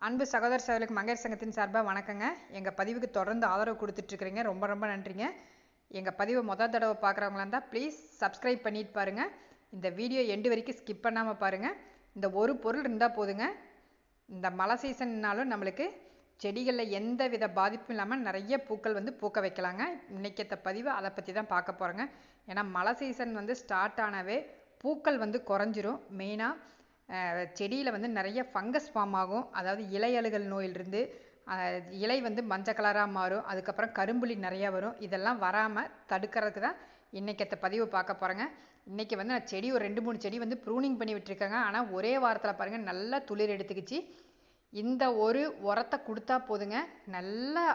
அன்பு சகோதர சகோதரிக்கு மங்கையர் சங்கத்தின் சார்பாக வணக்கங்க. எங்கள் பதிவுக்கு தொடர்ந்து ஆதரவு கொடுத்துட்ருக்குறீங்க, ரொம்ப ரொம்ப நன்றிங்க. எங்கள் பதிவை முதல் தடவை பார்க்குறவங்களா இருந்தால் ப்ளீஸ் சப்ஸ்கிரைப் பண்ணிட்டு பாருங்கள். இந்த வீடியோ எண்டு வரைக்கும் ஸ்கிப் பண்ணாமல் பாருங்கள். இந்த ஒரு பொருள் இருந்தால் போதுங்க. இந்த மழை சீசன்னாலும் நம்மளுக்கு செடிகளில் எந்த வித பாதிப்பும் இல்லாமல் நிறைய பூக்கள் பூக்க வைக்கலாங்க. இன்றைக்கத்த பதிவு அதை பற்றி தான் பார்க்க போகிறோங்க. ஏன்னா மழை சீசன் ஸ்டார்ட் ஆனாவே பூக்கள் குறைஞ்சிரும். மெயினாக செடியில் நிறைய ஃபங்கஸ் ஃபார்ம் ஆகும். அதாவது இலையழுகல் நோயிலிருந்து இலை மஞ்சள் கலராக மாறும். அதுக்கப்புறம் கரும்புலி நிறையா வரும். இதெல்லாம் வராமல் தடுக்கிறதுக்கு தான் இன்றைக்கத்த பதிவு பார்க்க போகிறேங்க. இன்றைக்கி நான் செடி ஒரு 2-3 செடி ப்ரூனிங் பண்ணி விட்டுருக்கேங்க. ஆனால் ஒரே வாரத்தில் பாருங்கள் நல்லா துளிர் எடுத்துக்கிச்சு. இந்த ஒரு உரத்தை கொடுத்தா போதுங்க, நல்லா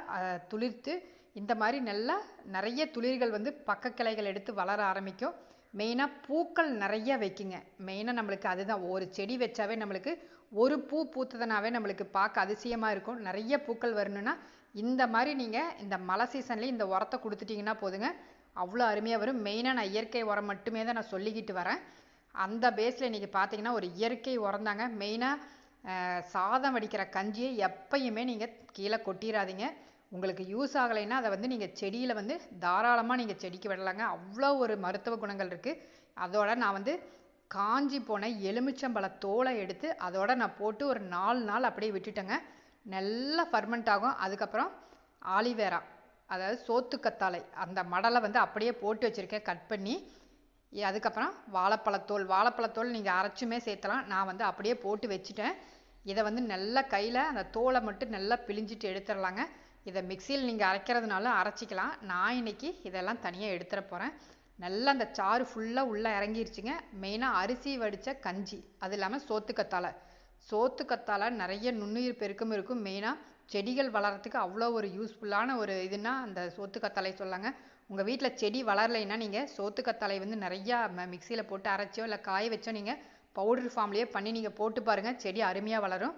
துளிர்த்து இந்த மாதிரி நல்லா நிறைய துளிர்கள் பக்க கிளைகள் எடுத்து வளர ஆரம்பிக்கும். மெயினாக பூக்கள் நிறைய வைக்குங்க. மெயினாக நம்மளுக்கு அதுதான், ஒரு செடி வச்சாவே நம்மளுக்கு ஒரு பூ பூத்ததுனாவே நம்மளுக்கு பார்க்க அதிசயமாக இருக்கும். நிறைய பூக்கள் வரணுன்னா இந்த மாதிரி நீங்கள் இந்த மழை சீசன்லேயே இந்த உரத்தை கொடுத்துட்டிங்கன்னா போதுங்க, அவ்வளோ அருமையாக வரும். மெயினாக நான் இயற்கை உரம் மட்டுமே தான் நான் சொல்லிக்கிட்டு வரேன். அந்த பேஸில் இன்றைக்கி பார்த்தீங்கன்னா ஒரு இயற்கை உரம் தாங்க. மெயினாக சாதம் வடிக்கிற கஞ்சியை எப்பயுமே நீங்கள் கீழே கொட்டிடாதீங்க. உங்களுக்கு யூஸ் ஆகலைன்னா அதை நீங்கள் செடியில் தாராளமாக நீங்கள் செடிக்கு விடலாங்க. அவ்வளோ ஒரு மருத்துவ குணங்கள் இருக்குது. அதோட நான் காஞ்சி போன எலுமிச்சம்பழ தோலை எடுத்து அதோட நான் போட்டு ஒரு 4 நாள் அப்படியே விட்டுட்டேங்க. நல்லா ஃபர்மெண்ட் ஆகும். அதுக்கப்புறம் ஆலிவேரா, அதாவது சோத்துக்கத்தாழை, அந்த மடலை அப்படியே போட்டு வச்சுருக்கேன் கட் பண்ணி. அதுக்கப்புறம் வாழைப்பழத்தோல் நீங்கள் அரைச்சுமே சேர்த்தலாம். நான் அப்படியே போட்டு வச்சுட்டேன். இதை நல்லா கையில் அந்த தோலை மட்டும் நல்லா பிழிஞ்சிட்டு எடுத்துடலாங்க. இதை மிக்சியில் நீங்கள் அரைக்கிறதுனால அரைச்சிக்கலாம். நான் இன்றைக்கி இதெல்லாம் தனியாக எடுத்துட போகிறேன். நல்லா அந்த சாறு ஃபுல்லாக உள்ளே இறங்கிருச்சுங்க. மெயினாக அரிசி வடித்த கஞ்சி, அது இல்லாமல் சோத்துக்கத்தாழை நிறைய நுண்ணுயிர் பெருக்கம் இருக்கும். மெயினாக செடிகள் வளர்கிறதுக்கு அவ்வளோ ஒரு யூஸ்ஃபுல்லான ஒரு இதுனா அந்த சோத்துக்கத்தாழை சொல்லாங்க. உங்கள் வீட்டில் செடி வளரலைன்னா நீங்கள் சோத்துக்கத்தாழை நிறையா மிக்சியில் போட்டு அரைச்சோ இல்லை காய வச்சோ நீங்கள் பவுடர் ஃபார்ம்லேயே பண்ணி நீங்கள் போட்டு பாருங்கள், செடி அருமையாக வளரும்.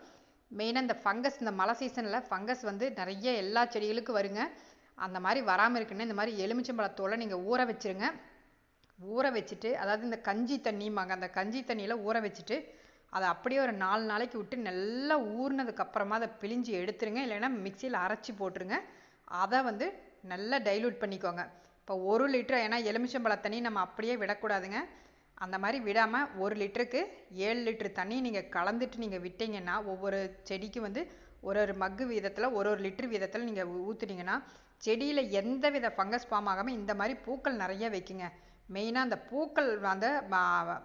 மெயினாக இந்த ஃபங்கஸ், இந்த மழை சீசனில் ஃபங்கஸ் நிறைய எல்லா செடிகளுக்கும் வருங்க. அந்த மாதிரி வராமல் இருக்குன்னு இந்த மாதிரி எலுமிச்சம்பழத்தோலை நீங்கள் ஊற வச்சுருங்க. ஊற வச்சுட்டு, அதாவது இந்த கஞ்சி தண்ணிம்பாங்க, அந்த கஞ்சி தண்ணியில் ஊற வச்சுட்டு அதை அப்படியே ஒரு 4 நாளைக்கு விட்டு நல்லா ஊறினதுக்கப்புறமா அதை பிழிஞ்சு எடுத்துருங்க. இல்லைன்னா மிக்சியில் அரைச்சி போட்டுருங்க. அதை நல்லா டைல்யூட் பண்ணிக்கோங்க. இப்போ 1 லிட்டர், ஏன்னா எலுமிச்சம்பழ தண்ணி நம்ம அப்படியே விடக்கூடாதுங்க. அந்த மாதிரி விடாமல் 1 லிட்டருக்கு 7 லிட்டர் தண்ணி நீங்கள் கலந்துட்டு நீங்கள் விட்டீங்கன்னா, ஒவ்வொரு செடிக்கு ஒரு மக்கு வீதத்தில் ஒரு லிட்டர் வீதத்தில் நீங்கள் ஊற்றுனீங்கன்னா செடியில் எந்த வித ஃபங்கஸ் ஃபார்ம் ஆகாமல் இந்த மாதிரி பூக்கள் நிறைய வைக்குங்க. மெயினாக அந்த பூக்கள்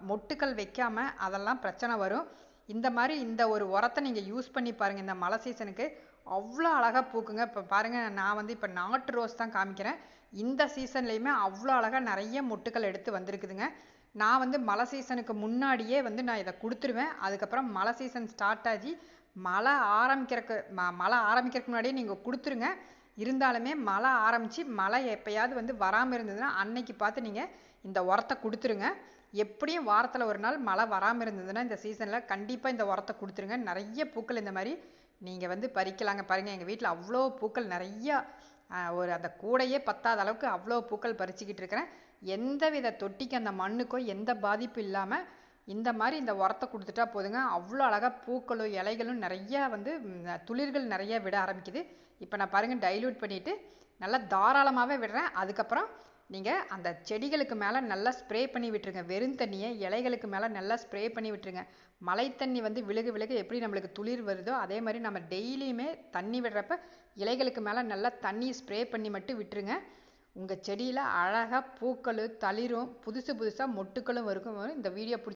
மொட்டுக்கள் வைக்காமல் அதெல்லாம் பிரச்சனை வரும். இந்த மாதிரி இந்த ஒரு உரத்தை நீங்கள் யூஸ் பண்ணி பாருங்கள். இந்த மழை சீசனுக்கு அவ்வளோ அழகாக பூக்குங்க. இப்போ பாருங்கள், நான் இப்போ நாட்டு ரோஸ் தான் காமிக்கிறேன். இந்த சீசன்லேயுமே அவ்வளோ அழகாக நிறைய மொட்டுக்கள் எடுத்து வந்திருக்குதுங்க. நான் மழை சீசனுக்கு முன்னாடியே நான் இதை கொடுத்துருவேன். அதுக்கப்புறம் மழை சீசன் ஸ்டார்ட் ஆகி மழை ஆரம்பிக்கிறதுக்கு முன்னாடியே நீங்கள் கொடுத்துருங்க. இருந்தாலுமே மழை ஆரம்பித்து மழை எப்போயாவது வராமல் இருந்ததுன்னா அன்னைக்கு பார்த்து நீங்கள் இந்த உரத்தை கொடுத்துருங்க. எப்படியும் வாரத்தில் ஒரு நாள் மழை வராமல் இருந்ததுன்னா இந்த சீசனில் கண்டிப்பாக இந்த உரத்தை கொடுத்துருங்க. நிறைய பூக்கள் இந்த மாதிரி நீங்கள் பறிக்கலாங்க. பாருங்கள், எங்கள் வீட்டில் அவ்வளோ பூக்கள் நிறையா, ஒரு அந்த கூடையே பத்தாத அளவுக்கு அவ்வளோ பூக்கள் பறிச்சுக்கிட்டு இருக்கிறேன். எந்த வித தொட்டிக்கு அந்த மண்ணுக்கோ எந்த பாதிப்பு இல்லாமல் இந்த மாதிரி இந்த உரத்தை கொடுத்துட்டா போதுங்க. அவ்வளோ அழகாக பூக்களும் இலைகளும் நிறையா துளிர்கள் நிறைய விட ஆரம்பிக்குது. இப்போ நான் பாருங்கள் டைல்யூட் பண்ணிவிட்டு நல்லா தாராளமாகவே விடுறேன். அதுக்கப்புறம் நீங்கள் அந்த செடிகளுக்கு மேலே நல்லா ஸ்ப்ரே பண்ணி விட்டுருங்க. வெறும் தண்ணியை இலைகளுக்கு மேலே நல்லா ஸ்ப்ரே பண்ணி விட்டுருங்க. மழை தண்ணி விழுக எப்படி நம்மளுக்கு துளிர் வருதோ அதே மாதிரி நம்ம டெய்லியுமே தண்ணி விடுறப்ப இலைகளுக்கு மேலே நல்லா தண்ணி ஸ்ப்ரே பண்ணி மட்டும் விட்டுருங்க. உங்கள் செடியில் அழகாக பூக்கள் தளிரும் புதுசாக மொட்டுக்களும் வரும். இந்த வீடியோ பிடிச்சி